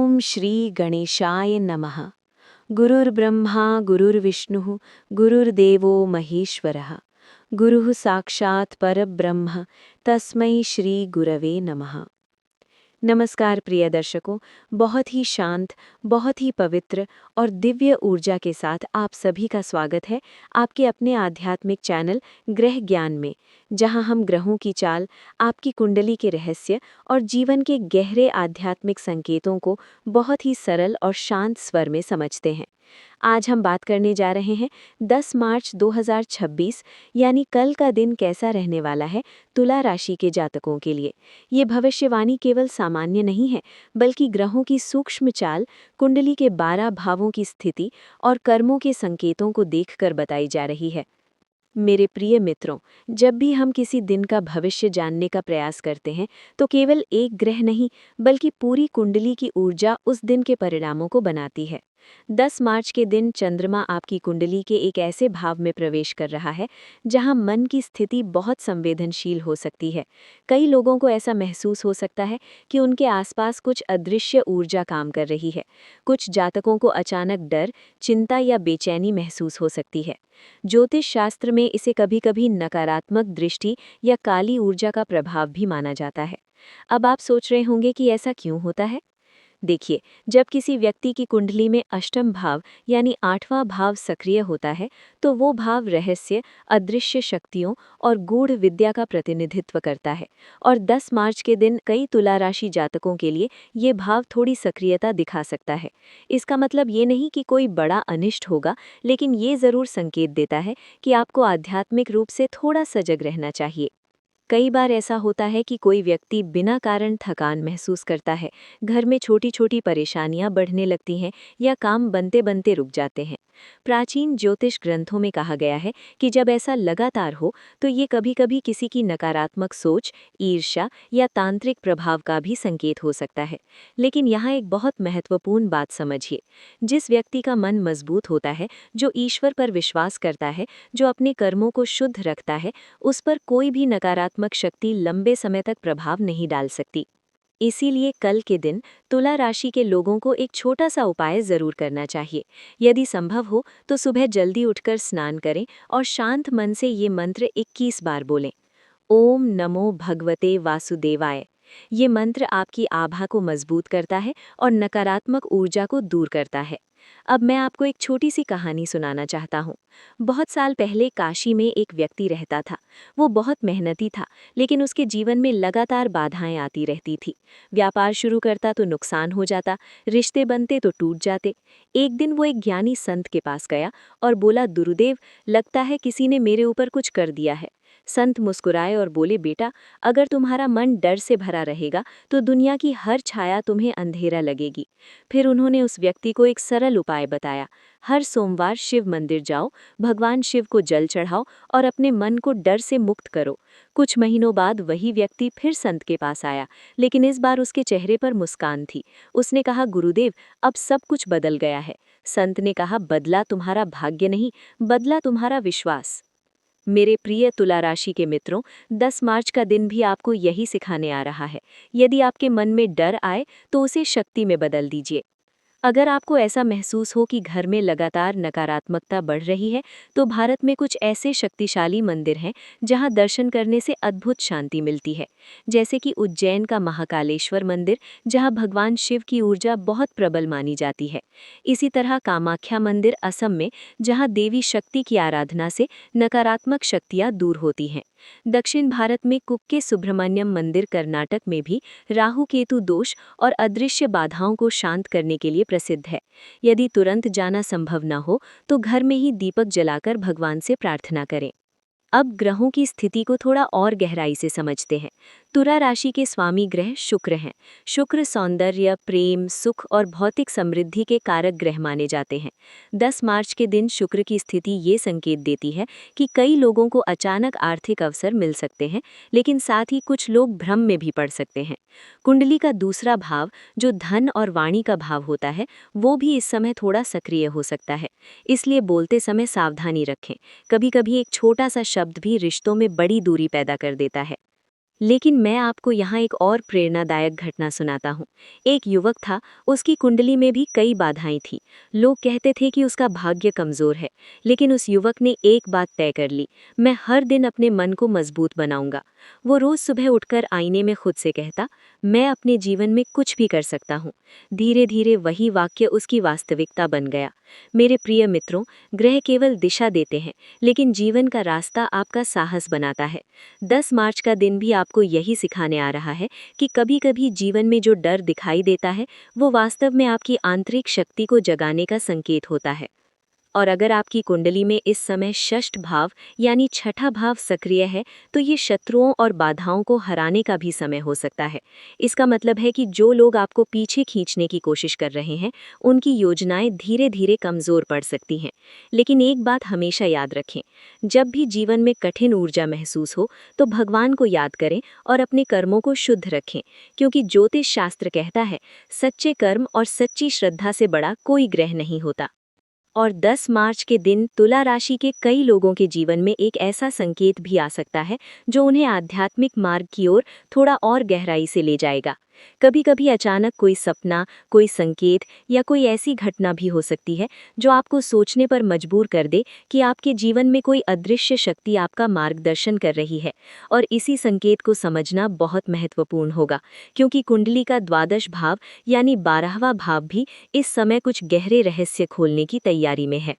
ओम श्री गणेशाय नमः। गुरुर्ब्रह्मा गुरुर्विष्णुः गुरुर्देवो महेश्वरः। गुरुः साक्षात् परब्रह्म तस्मै श्री गुरवे नमः। नमस्कार प्रिय दर्शकों, बहुत ही शांत, बहुत ही पवित्र और दिव्य ऊर्जा के साथ आप सभी का स्वागत है आपके अपने आध्यात्मिक चैनल ग्रह ज्ञान में, जहां हम ग्रहों की चाल, आपकी कुंडली के रहस्य और जीवन के गहरे आध्यात्मिक संकेतों को बहुत ही सरल और शांत स्वर में समझते हैं। आज हम बात करने जा रहे हैं 10 मार्च 2026 यानी कल का दिन कैसा रहने वाला है तुला राशि के जातकों के लिए। ये भविष्यवाणी केवल सामान्य नहीं है, बल्कि ग्रहों की सूक्ष्म चाल, कुंडली के 12 भावों की स्थिति और कर्मों के संकेतों को देखकर बताई जा रही है। मेरे प्रिय मित्रों, जब भी हम किसी दिन का भविष्य जानने का प्रयास करते हैं, तो केवल एक ग्रह नहीं, बल्कि पूरी कुंडली की ऊर्जा उस दिन के परिणामों को बनाती है। 10 मार्च के दिन चंद्रमा आपकी कुंडली के एक ऐसे भाव में प्रवेश कर रहा है, जहां मन की स्थिति बहुत संवेदनशील हो सकती है। कई लोगों को ऐसा महसूस हो सकता है कि उनके आसपास कुछ अदृश्य ऊर्जा काम कर रही है। कुछ जातकों को अचानक डर, चिंता या बेचैनी महसूस हो सकती है। ज्योतिष शास्त्र में इसे कभी-कभी नकारात्मक दृष्टि या काली ऊर्जा का प्रभाव भी माना जाता है। अब आप सोच रहे होंगे कि ऐसा क्यों होता है? देखिए, जब किसी व्यक्ति की कुंडली में अष्टम भाव यानी 8वां भाव सक्रिय होता है, तो वो भाव रहस्य, अदृश्य शक्तियों और गूढ़ विद्या का प्रतिनिधित्व करता है। और 10 मार्च के दिन कई तुला राशि जातकों के लिए ये भाव थोड़ी सक्रियता दिखा सकता है। इसका मतलब ये नहीं कि कोई बड़ा अनिष्ट होगा, लेकिन ये ज़रूर संकेत देता है कि आपको आध्यात्मिक रूप से थोड़ा सजग रहना चाहिए। कई बार ऐसा होता है कि कोई व्यक्ति बिना कारण थकान महसूस करता है, घर में छोटी छोटी परेशानियां बढ़ने लगती हैं या काम बनते बनते रुक जाते हैं। प्राचीन ज्योतिष ग्रंथों में कहा गया है कि जब ऐसा लगातार हो, तो ये कभी कभी किसी की नकारात्मक सोच, ईर्ष्या या तांत्रिक प्रभाव का भी संकेत हो सकता है। लेकिन यहाँ एक बहुत महत्वपूर्ण बात समझिए। जिस व्यक्ति का मन मजबूत होता है, जो ईश्वर पर विश्वास करता है, जो अपने कर्मों को शुद्ध रखता है, उस पर कोई भी नकारात्मक शक्ति लंबे समय तक प्रभाव नहीं डाल सकती। इसीलिए कल के दिन तुला राशि के लोगों को एक छोटा सा उपाय जरूर करना चाहिए। यदि संभव हो तो सुबह जल्दी उठकर स्नान करें और शांत मन से ये मंत्र 21 बार बोलें। ओम नमो भगवते वासुदेवाय। ये मंत्र आपकी आभा को मजबूत करता है और नकारात्मक ऊर्जा को दूर करता है। अब मैं आपको एक छोटी सी कहानी सुनाना चाहता हूँ। बहुत साल पहले काशी में एक व्यक्ति रहता था। वो बहुत मेहनती था, लेकिन उसके जीवन में लगातार बाधाएं आती रहती थी। व्यापार शुरू करता तो नुकसान हो जाता, रिश्ते बनते तो टूट जाते। एक दिन वो एक ज्ञानी संत के पास गया और बोला, गुरुदेव, लगता है किसी ने मेरे ऊपर कुछ कर दिया है। संत मुस्कुराए और बोले, बेटा, अगर तुम्हारा मन डर से भरा रहेगा तो दुनिया की हर छाया तुम्हें अंधेरा लगेगी। फिर उन्होंने उस व्यक्ति को एक सरल उपाय बताया। हर सोमवार शिव मंदिर जाओ, भगवान शिव को जल चढ़ाओ और अपने मन को डर से मुक्त करो। कुछ महीनों बाद वही व्यक्ति फिर संत के पास आया, लेकिन इस बार उसके चेहरे पर मुस्कान थी। उसने कहा, गुरुदेव, अब सब कुछ बदल गया है। संत ने कहा, बदला तुम्हारा भाग्य नहीं, बदला तुम्हारा विश्वास। मेरे प्रिय तुला राशि के मित्रों, 10 मार्च का दिन भी आपको यही सिखाने आ रहा है। यदि आपके मन में डर आए तो उसे शक्ति में बदल दीजिए। अगर आपको ऐसा महसूस हो कि घर में लगातार नकारात्मकता बढ़ रही है, तो भारत में कुछ ऐसे शक्तिशाली मंदिर हैं जहां दर्शन करने से अद्भुत शांति मिलती है। जैसे कि उज्जैन का महाकालेश्वर मंदिर, जहां भगवान शिव की ऊर्जा बहुत प्रबल मानी जाती है। इसी तरह कामाख्या मंदिर असम में, जहां देवी शक्ति की आराधना से नकारात्मक शक्तियां दूर होती हैं। दक्षिण भारत में कुक्के सुब्रमण्यम मंदिर कर्नाटक में भी राहु केतु दोष और अदृश्य बाधाओं को शांत करने के लिए प्रसिद्ध है। यदि तुरंत जाना संभव न हो तो घर में ही दीपक जलाकर भगवान से प्रार्थना करें। अब ग्रहों की स्थिति को थोड़ा और गहराई से समझते हैं। तुला राशि के स्वामी ग्रह शुक्र हैं। शुक्र सौंदर्य, प्रेम, सुख और भौतिक समृद्धि के कारक ग्रह माने जाते हैं। 10 मार्च के दिन शुक्र की स्थिति ये संकेत देती है कि कई लोगों को अचानक आर्थिक अवसर मिल सकते हैं, लेकिन साथ ही कुछ लोग भ्रम में भी पड़ सकते हैं। कुंडली का दूसरा भाव, जो धन और वाणी का भाव होता है, वो भी इस समय थोड़ा सक्रिय हो सकता है। इसलिए बोलते समय सावधानी रखें। कभी-कभी एक छोटा सा शब्द भी रिश्तों में बड़ी दूरी पैदा कर देता है। लेकिन मैं आपको यहाँ एक और प्रेरणादायक घटना सुनाता हूँ। एक युवक था, उसकी कुंडली में भी कई बाधाएं थी। लोग कहते थे कि उसका भाग्य कमजोर है, लेकिन उस युवक ने एक बात तय कर ली, मैं हर दिन अपने मन को मजबूत बनाऊंगा। वो रोज सुबह उठकर आईने में खुद से कहता, मैं अपने जीवन में कुछ भी कर सकता हूँ। धीरे धीरे वही वाक्य उसकी वास्तविकता बन गया। मेरे प्रिय मित्रों, ग्रह केवल दिशा देते हैं, लेकिन जीवन का रास्ता आपका साहस बनाता है। 10 मार्च का दिन भी आपको यही सिखाने आ रहा है कि कभी-कभी जीवन में जो डर दिखाई देता है, वो वास्तव में आपकी आंतरिक शक्ति को जगाने का संकेत होता है। और अगर आपकी कुंडली में इस समय षष्ठ भाव यानी छठा भाव सक्रिय है, तो ये शत्रुओं और बाधाओं को हराने का भी समय हो सकता है। इसका मतलब है कि जो लोग आपको पीछे खींचने की कोशिश कर रहे हैं, उनकी योजनाएं धीरे धीरे कमजोर पड़ सकती हैं। लेकिन एक बात हमेशा याद रखें, जब भी जीवन में कठिन ऊर्जा महसूस हो, तो भगवान को याद करें और अपने कर्मों को शुद्ध रखें, क्योंकि ज्योतिष शास्त्र कहता है, सच्चे कर्म और सच्ची श्रद्धा से बड़ा कोई ग्रह नहीं होता। और 10 मार्च के दिन तुला राशि के कई लोगों के जीवन में एक ऐसा संकेत भी आ सकता है जो उन्हें आध्यात्मिक मार्ग की ओर थोड़ा और गहराई से ले जाएगा। कभी-कभी अचानक कोई सपना, कोई संकेत या कोई ऐसी घटना भी हो सकती है जो आपको सोचने पर मजबूर कर दे कि आपके जीवन में कोई अदृश्य शक्ति आपका मार्गदर्शन कर रही है। और इसी संकेत को समझना बहुत महत्वपूर्ण होगा, क्योंकि कुंडली का द्वादश भाव यानी 12वां भाव भी इस समय कुछ गहरे रहस्य खोलने की तैयारी में है।